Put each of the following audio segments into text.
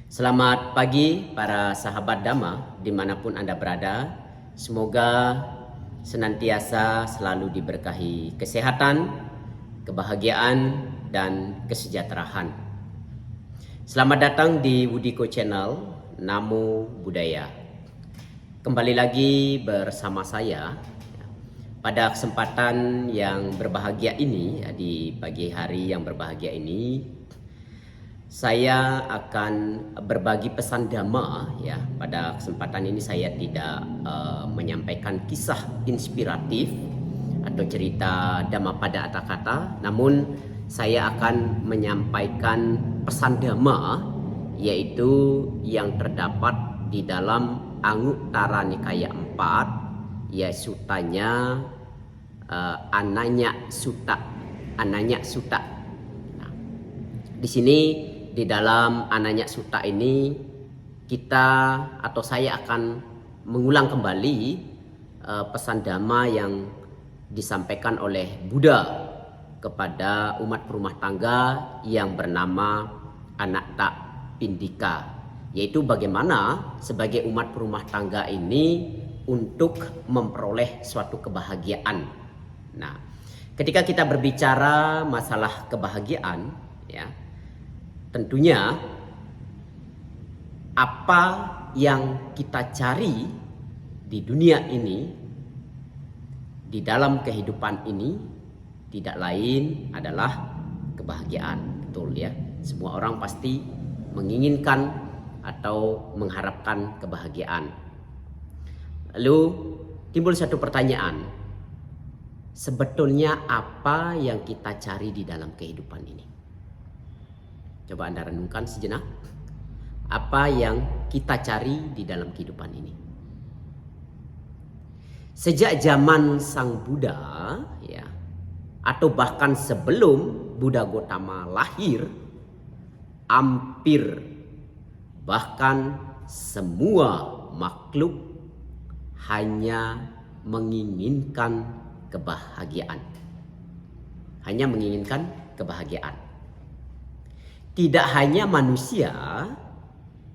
Selamat pagi para sahabat Dhamma dimanapun Anda berada. Semoga senantiasa selalu diberkahi kesehatan, kebahagiaan, dan kesejahteraan. Selamat datang di Wudiko Channel Namo Buddhaya. Kembali lagi bersama saya pada kesempatan yang berbahagia ini, di pagi hari yang berbahagia ini. Saya akan berbagi pesan Dhamma ya. Pada kesempatan ini saya tidak menyampaikan kisah inspiratif atau cerita Dhamma pada kata-kata, namun saya akan menyampaikan pesan Dhamma yaitu yang terdapat di dalam Anguttara Nikaya 4 ya, sutanya Ananya Sutta. Nah, di sini di dalam Ananya Sutta ini kita atau saya akan mengulang kembali pesan Dhamma yang disampaikan oleh Buddha kepada umat berumah tangga yang bernama Anatta Pindika, yaitu bagaimana sebagai umat berumah tangga ini untuk memperoleh suatu kebahagiaan. Nah, ketika kita berbicara masalah kebahagiaan ya, tentunya apa yang kita cari di dunia ini, di dalam kehidupan ini, tidak lain adalah kebahagiaan. Betul ya, semua orang pasti menginginkan atau mengharapkan kebahagiaan. Lalu timbul satu pertanyaan, sebetulnya apa yang kita cari di dalam kehidupan ini? Coba Anda renungkan sejenak. Apa yang kita cari di dalam kehidupan ini? Sejak zaman Sang Buddha ya, atau bahkan sebelum Buddha Gotama lahir, hampir bahkan semua makhluk hanya menginginkan kebahagiaan. Hanya menginginkan kebahagiaan. Tidak hanya manusia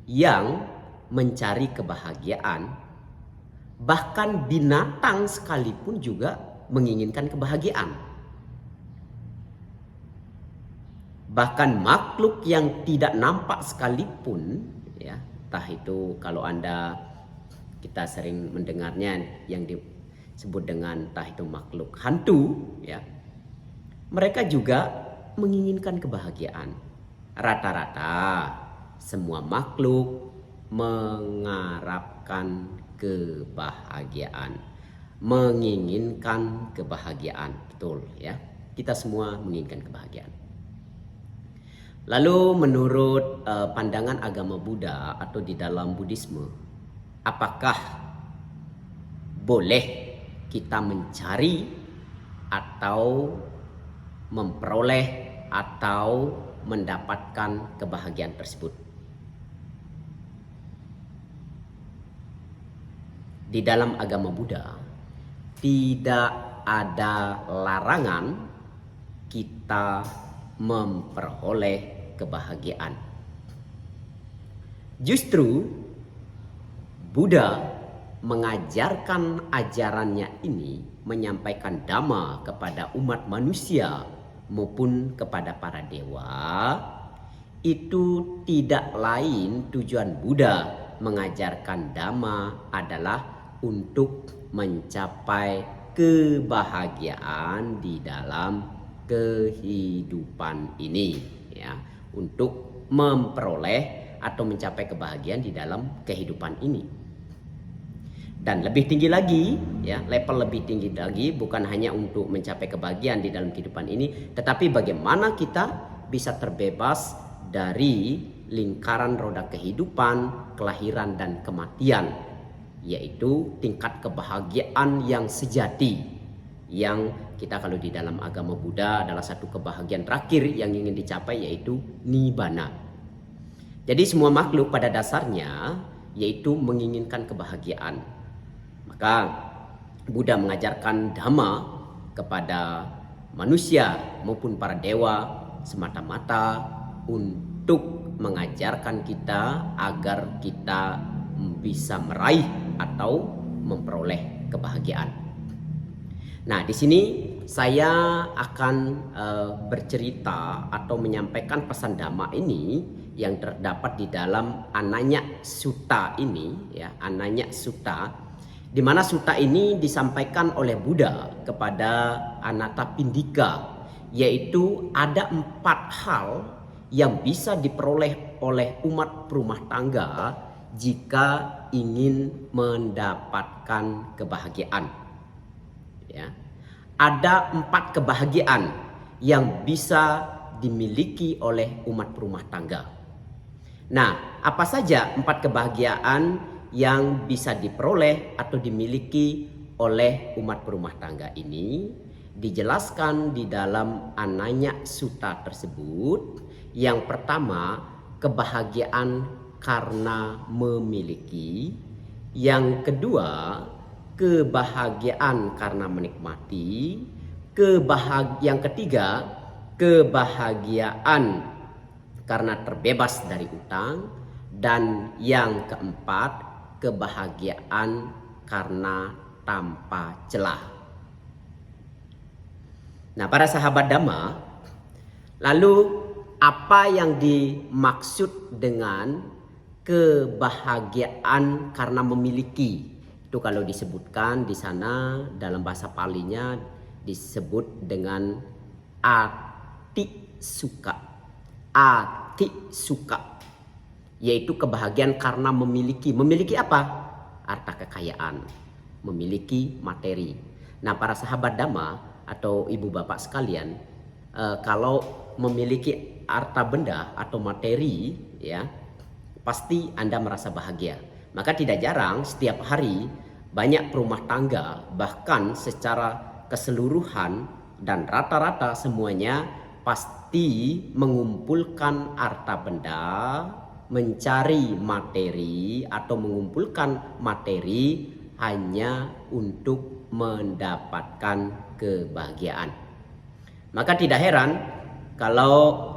yang mencari kebahagiaan, bahkan binatang sekalipun juga menginginkan kebahagiaan. Bahkan makhluk yang tidak nampak sekalipun, ya, entah itu kalau kita sering mendengarnya yang disebut dengan entah itu makhluk hantu, ya, mereka juga menginginkan kebahagiaan. Rata-rata semua makhluk mengharapkan kebahagiaan, menginginkan kebahagiaan. Betul ya, kita semua menginginkan kebahagiaan. Lalu menurut pandangan agama Buddha atau di dalam Buddhisme, apakah boleh kita mencari atau memperoleh atau mendapatkan kebahagiaan tersebut? Di dalam agama Buddha tidak ada larangan kita memperoleh kebahagiaan. Justru Buddha mengajarkan ajarannya ini, menyampaikan Dhamma kepada umat manusia maupun kepada para dewa, itu tidak lain tujuan Buddha mengajarkan Dhamma adalah untuk mencapai kebahagiaan di dalam kehidupan ini ya, untuk memperoleh atau mencapai kebahagiaan di dalam kehidupan ini. Dan lebih tinggi lagi ya, level lebih tinggi lagi, bukan hanya untuk mencapai kebahagiaan di dalam kehidupan ini, tetapi bagaimana kita bisa terbebas dari lingkaran roda kehidupan, kelahiran dan kematian, yaitu tingkat kebahagiaan yang sejati, yang kita kalau di dalam agama Buddha adalah satu kebahagiaan terakhir yang ingin dicapai, yaitu Nibbana. Jadi semua makhluk pada dasarnya yaitu menginginkan kebahagiaan. Maka Buddha mengajarkan Dhamma kepada manusia maupun para dewa semata-mata untuk mengajarkan kita agar kita bisa meraih atau memperoleh kebahagiaan. Nah, di sini saya akan bercerita atau menyampaikan pesan Dhamma ini yang terdapat di dalam Ananya Sutta ini, ya, Ananya Sutta, di mana sutta ini disampaikan oleh Buddha kepada Anathapindika, yaitu ada 4 hal yang bisa diperoleh oleh umat berumah tangga jika ingin mendapatkan kebahagiaan. Ya. Ada 4 kebahagiaan yang bisa dimiliki oleh umat berumah tangga. Nah, apa saja 4 kebahagiaan yang bisa diperoleh atau dimiliki oleh umat berumah tangga ini? Dijelaskan di dalam Ananya Sutta tersebut. Yang pertama, kebahagiaan karena memiliki. Yang kedua, kebahagiaan karena menikmati. Yang ketiga, kebahagiaan karena terbebas dari utang. Dan yang keempat, kebahagiaan karena tanpa celah. Nah, para sahabat Dhamma, lalu apa yang dimaksud dengan kebahagiaan karena memiliki? Itu kalau disebutkan di sana dalam bahasa Palinya disebut dengan ati suka. Ati suka, yaitu kebahagiaan karena memiliki. Memiliki apa? Harta kekayaan, memiliki materi. Nah, para sahabat Dhamma atau ibu bapak sekalian, kalau memiliki harta benda atau materi, ya, pasti Anda merasa bahagia. Maka tidak jarang setiap hari banyak rumah tangga, bahkan secara keseluruhan dan rata-rata semuanya pasti mengumpulkan harta benda, mencari materi atau mengumpulkan materi hanya untuk mendapatkan kebahagiaan. Maka tidak heran kalau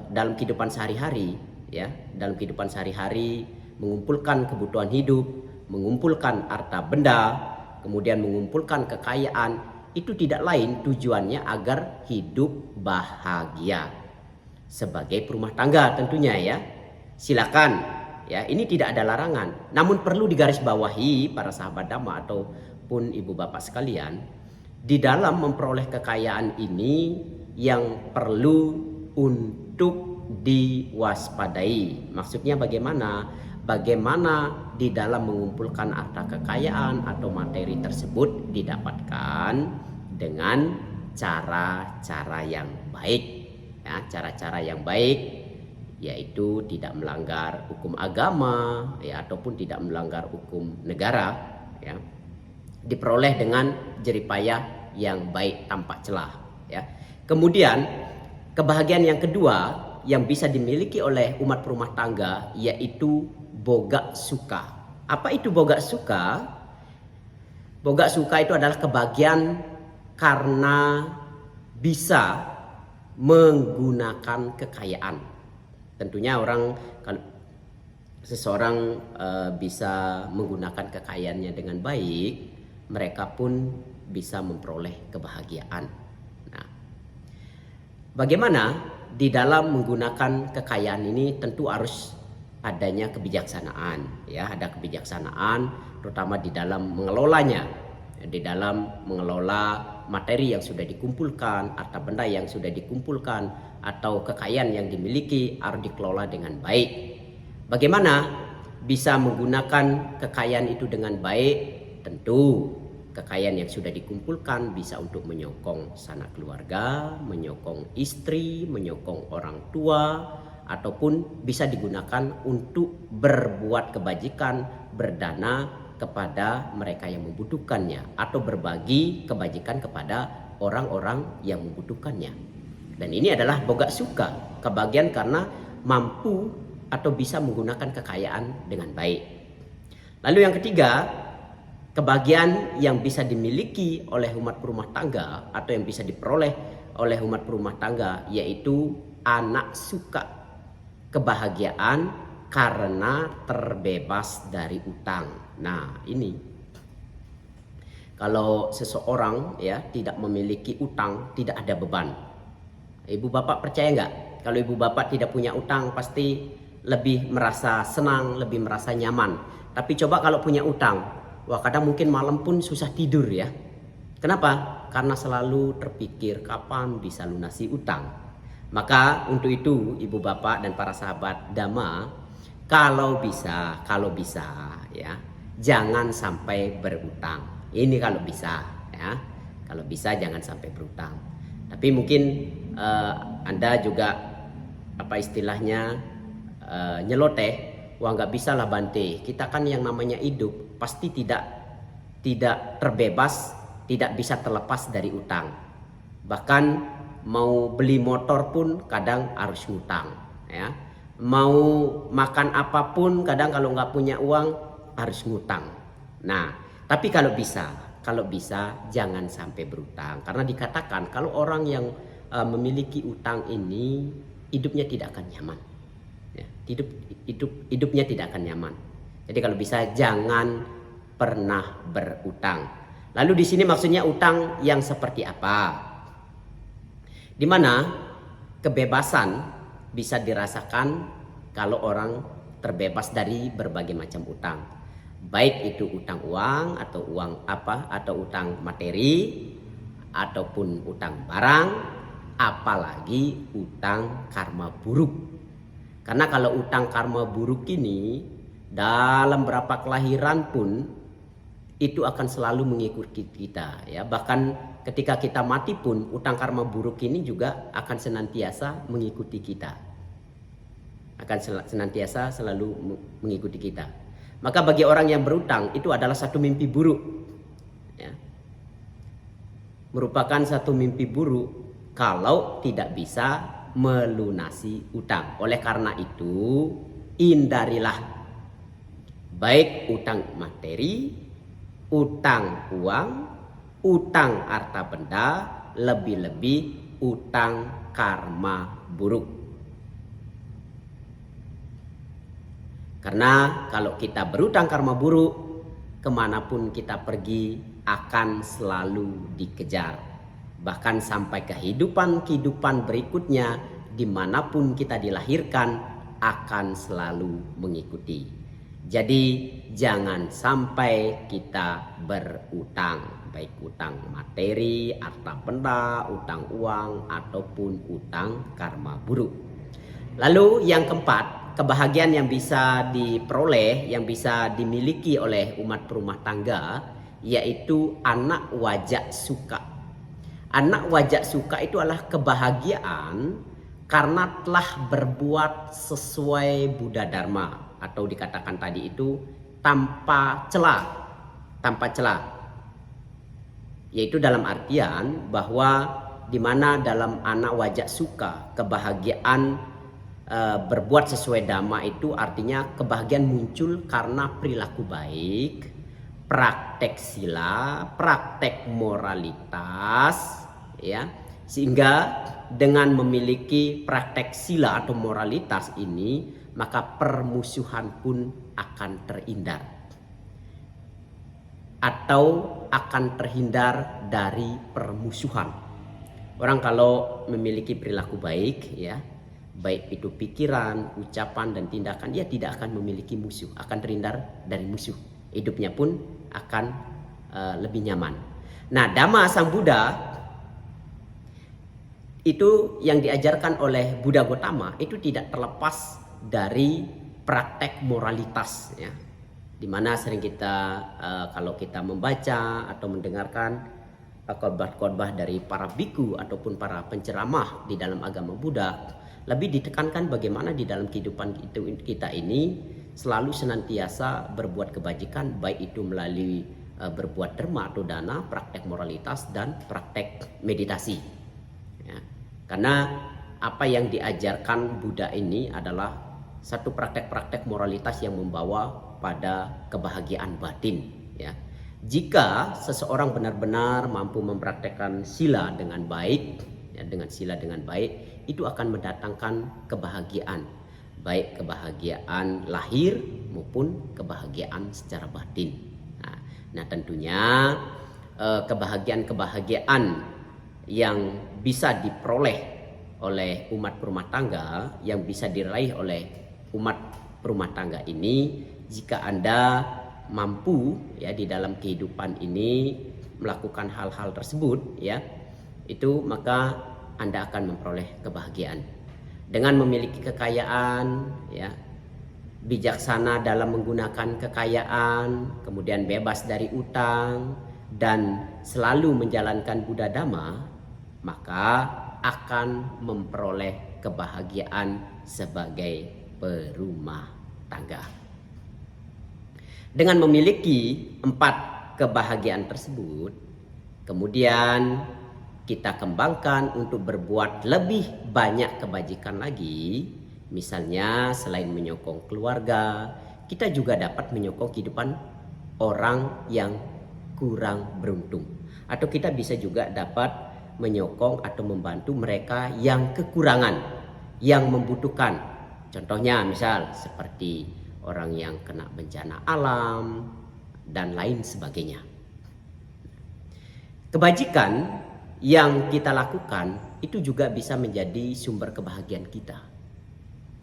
dalam kehidupan sehari-hari, ya, dalam kehidupan sehari-hari mengumpulkan kebutuhan hidup, mengumpulkan harta benda, kemudian mengumpulkan kekayaan, itu tidak lain tujuannya agar hidup bahagia. Sebagai perumah tangga tentunya, ya. Silakan, ya, ini tidak ada larangan. Namun perlu digarisbawahi para sahabat Dhamma ataupun ibu bapak sekalian, di dalam memperoleh kekayaan ini yang perlu untuk diwaspadai. Maksudnya bagaimana? Bagaimana di dalam mengumpulkan harta kekayaan atau materi tersebut didapatkan dengan cara-cara yang baik, ya, cara-cara yang baik, yaitu tidak melanggar hukum agama, ya, ataupun tidak melanggar hukum negara, ya, diperoleh dengan jeripayah yang baik tanpa celah, ya. Kemudian kebahagiaan yang kedua yang bisa dimiliki oleh umat berumah tangga yaitu boga suka. Apa itu boga suka? Boga suka itu adalah kebahagiaan karena bisa menggunakan kekayaan. Tentunya kalau seseorang bisa menggunakan kekayaannya dengan baik, mereka pun bisa memperoleh kebahagiaan. Nah, bagaimana di dalam menggunakan kekayaan ini? Tentu harus adanya kebijaksanaan, ya, ada kebijaksanaan terutama di dalam mengelolanya, di dalam mengelola materi yang sudah dikumpulkan, harta benda yang sudah dikumpulkan, atau kekayaan yang dimiliki harus dikelola dengan baik. Bagaimana bisa menggunakan kekayaan itu dengan baik? Tentu kekayaan yang sudah dikumpulkan bisa untuk menyokong sanak keluarga, menyokong istri, menyokong orang tua, ataupun bisa digunakan untuk berbuat kebajikan, berdana kepada mereka yang membutuhkannya, atau berbagi kebajikan kepada orang-orang yang membutuhkannya. Dan ini adalah boga suka, kebahagiaan karena mampu atau bisa menggunakan kekayaan dengan baik. Lalu yang ketiga, kebahagiaan yang bisa dimiliki oleh umat berumah tangga atau yang bisa diperoleh oleh umat berumah tangga yaitu anak suka. kebahagiaan karena terbebas dari utang. Nah, ini kalau seseorang ya tidak memiliki utang, tidak ada beban. Ibu bapak percaya nggak? Kalau ibu bapak tidak punya utang, pasti lebih merasa senang, lebih merasa nyaman. Tapi coba kalau punya utang, wah kadang mungkin malam pun susah tidur ya. Kenapa? Karena selalu terpikir kapan bisa lunasi utang. Maka untuk itu ibu bapak dan para sahabat Dhamma, kalau bisa ya, jangan sampai berutang. Ini kalau bisa ya. Kalau bisa jangan sampai berutang. Tapi mungkin Anda juga apa istilahnya nyeloteh, wah nggak bisa lah Bante. Kita kan yang namanya hidup pasti tidak terbebas, tidak bisa terlepas dari utang. Bahkan mau beli motor pun kadang harus ngutang ya. Mau makan apapun kadang kalau nggak punya uang harus ngutang. Nah, tapi kalau bisa jangan sampai berutang. Karena dikatakan kalau orang yang memiliki utang ini hidupnya tidak akan nyaman. Ya, hidupnya tidak akan nyaman. Jadi kalau bisa jangan pernah berutang. Lalu di sini maksudnya utang yang seperti apa? Di mana kebebasan bisa dirasakan kalau orang terbebas dari berbagai macam utang. Baik itu utang uang atau utang materi ataupun utang barang, apalagi utang karma buruk. Karena kalau utang karma buruk ini dalam berapa kelahiran pun itu akan selalu mengikuti kita ya. Bahkan ketika kita mati pun utang karma buruk ini juga akan senantiasa mengikuti kita. Akan senantiasa selalu mengikuti kita. Maka bagi orang yang berutang itu adalah satu mimpi buruk ya. Merupakan satu mimpi buruk kalau tidak bisa melunasi utang. Oleh karena itu hindarilah baik utang materi, utang uang, utang harta benda, lebih-lebih utang karma buruk. Karena kalau kita berutang karma buruk, kemanapun kita pergi akan selalu dikejar. Bahkan sampai kehidupan berikutnya, dimanapun kita dilahirkan akan selalu mengikuti. Jadi jangan sampai kita berutang, baik utang materi, harta benda, utang uang, ataupun utang karma buruk. Lalu yang keempat, kebahagiaan yang bisa diperoleh, yang bisa dimiliki oleh umat berumah tangga, yaitu anak wajak suka. Anak wajak suka itu adalah kebahagiaan karena telah berbuat sesuai Buddha Dharma, atau dikatakan tadi itu tanpa celah, yaitu dalam artian bahwa di mana dalam anak wajak suka kebahagiaan berbuat sesuai dhamma itu artinya kebahagiaan muncul karena perilaku baik, praktek sila, praktek moralitas ya. Sehingga dengan memiliki praktek sila atau moralitas ini, maka permusuhan pun akan terhindar atau akan terhindar dari permusuhan. Orang kalau memiliki perilaku baik ya, baik itu pikiran, ucapan dan tindakan, dia tidak akan memiliki musuh, akan terhindar dari musuh. Hidupnya pun akan lebih nyaman. Nah, Dhamma Sang Buddha itu yang diajarkan oleh Buddha Gotama itu tidak terlepas dari praktek moralitas ya. Dimana sering kita kalau kita membaca atau mendengarkan khotbah-khotbah dari para biku ataupun para penceramah di dalam agama Buddha, lebih ditekankan bagaimana di dalam kehidupan kita ini selalu senantiasa berbuat kebajikan, baik itu melalui berbuat dharma atau dana, praktek moralitas dan praktek meditasi ya. Karena apa yang diajarkan Buddha ini adalah satu praktek-praktek moralitas yang membawa pada kebahagiaan batin ya. Jika seseorang benar-benar mampu mempraktekkan sila dengan baik ya, itu akan mendatangkan kebahagiaan baik kebahagiaan lahir maupun kebahagiaan secara batin. Nah tentunya kebahagiaan yang bisa diperoleh oleh umat berumah tangga, yang bisa diraih oleh umat berumah tangga ini, jika Anda mampu ya di dalam kehidupan ini melakukan hal-hal tersebut ya, itu maka Anda akan memperoleh kebahagiaan. Dengan memiliki kekayaan ya, bijaksana dalam menggunakan kekayaan, kemudian bebas dari utang dan selalu menjalankan Buddha Dhamma, maka akan memperoleh kebahagiaan sebagai berumah tangga. Dengan memiliki 4 kebahagiaan tersebut, kemudian kita kembangkan untuk berbuat lebih banyak kebajikan lagi. Misalnya selain menyokong keluarga, kita juga dapat menyokong kehidupan orang yang kurang beruntung. Atau kita bisa juga dapat menyokong atau membantu mereka yang kekurangan, yang membutuhkan. Contohnya misal seperti orang yang kena bencana alam dan lain sebagainya. Kebajikan yang kita lakukan itu juga bisa menjadi sumber kebahagiaan kita,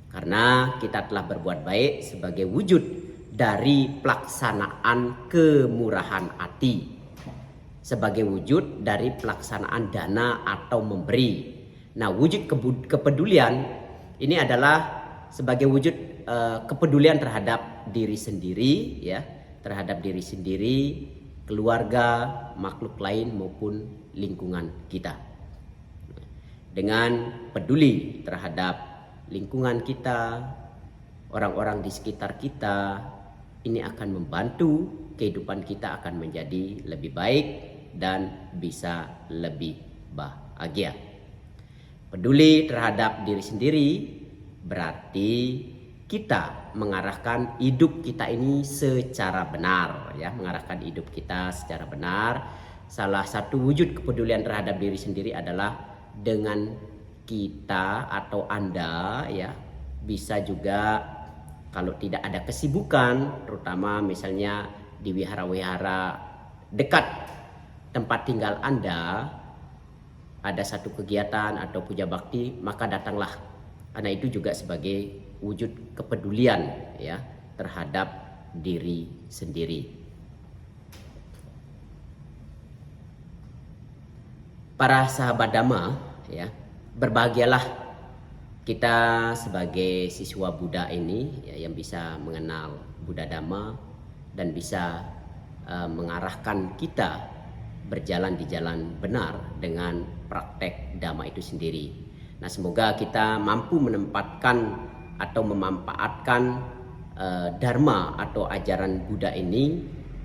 karena kita telah berbuat baik sebagai wujud dari pelaksanaan kemurahan hati, sebagai wujud dari pelaksanaan dana atau memberi. Nah, wujud kepedulian ini adalah sebagai wujud kepedulian terhadap diri sendiri ya, terhadap diri sendiri, keluarga, makhluk lain maupun lingkungan kita. Dengan peduli terhadap lingkungan kita, orang-orang di sekitar kita, ini akan membantu kehidupan kita akan menjadi lebih baik dan bisa lebih bahagia. Peduli terhadap diri sendiri berarti kita mengarahkan hidup kita ini secara benar ya, mengarahkan hidup kita secara benar. Salah satu wujud kepedulian terhadap diri sendiri adalah dengan kita atau Anda ya, bisa juga kalau tidak ada kesibukan, terutama misalnya di wihara-wihara dekat tempat tinggal Anda, ada satu kegiatan atau puja bakti, maka datanglah, karena itu juga sebagai wujud kepedulian ya terhadap diri sendiri. Para sahabat Dhamma ya, berbahagialah kita sebagai siswa Buddha ini ya, yang bisa mengenal Buddha Dhamma dan bisa mengarahkan kita berjalan di jalan benar dengan praktek Dhamma itu sendiri. Nah, semoga kita mampu menempatkan atau memanfaatkan Dharma atau ajaran Buddha ini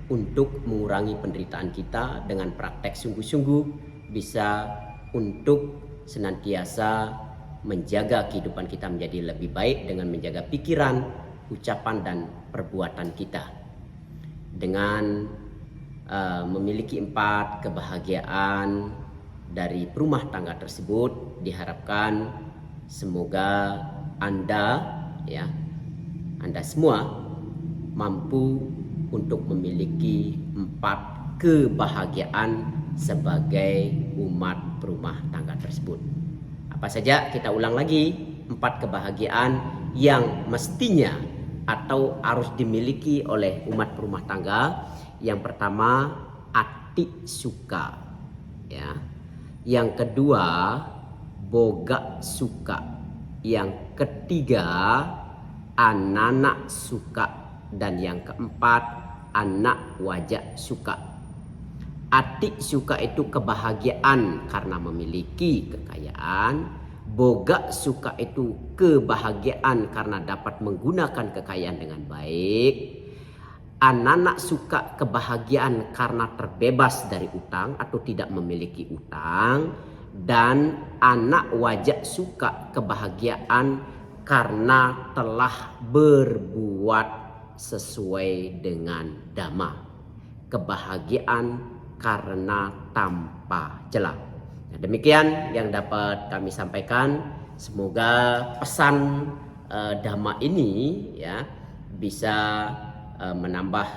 untuk mengurangi penderitaan kita dengan praktek sungguh-sungguh, bisa untuk senantiasa menjaga kehidupan kita menjadi lebih baik dengan menjaga pikiran, ucapan dan perbuatan kita. Dengan memiliki 4 kebahagiaan dari rumah tangga tersebut, diharapkan semoga Anda ya, Anda semua mampu untuk memiliki 4 kebahagiaan sebagai umat berumah tangga tersebut. Apa saja? Kita ulang lagi 4 kebahagiaan yang mestinya atau harus dimiliki oleh umat berumah tangga. Yang pertama, ati suka ya. Yang kedua, boga suka. Yang ketiga, anana suka. Dan yang keempat, anak wajak suka. Ati suka itu kebahagiaan karena memiliki kekayaan. Boga suka itu kebahagiaan karena dapat menggunakan kekayaan dengan baik. Anana suka kebahagiaan karena terbebas dari utang atau tidak memiliki utang. Dan anak wajak suka kebahagiaan karena telah berbuat sesuai dengan Dhamma. Kebahagiaan karena tanpa celah. Nah, demikian yang dapat kami sampaikan. Semoga pesan Dhamma ini ya bisa menambah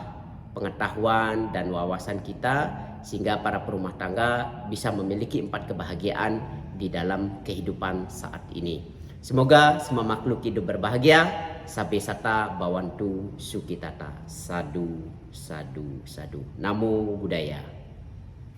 pengetahuan dan wawasan kita, sehingga para perumah tangga bisa memiliki 4 kebahagiaan di dalam kehidupan saat ini. Semoga semua makhluk hidup berbahagia. Sabe sata bawantu sukitata. Sadu, sadu, sadu. Namo Buddhaya.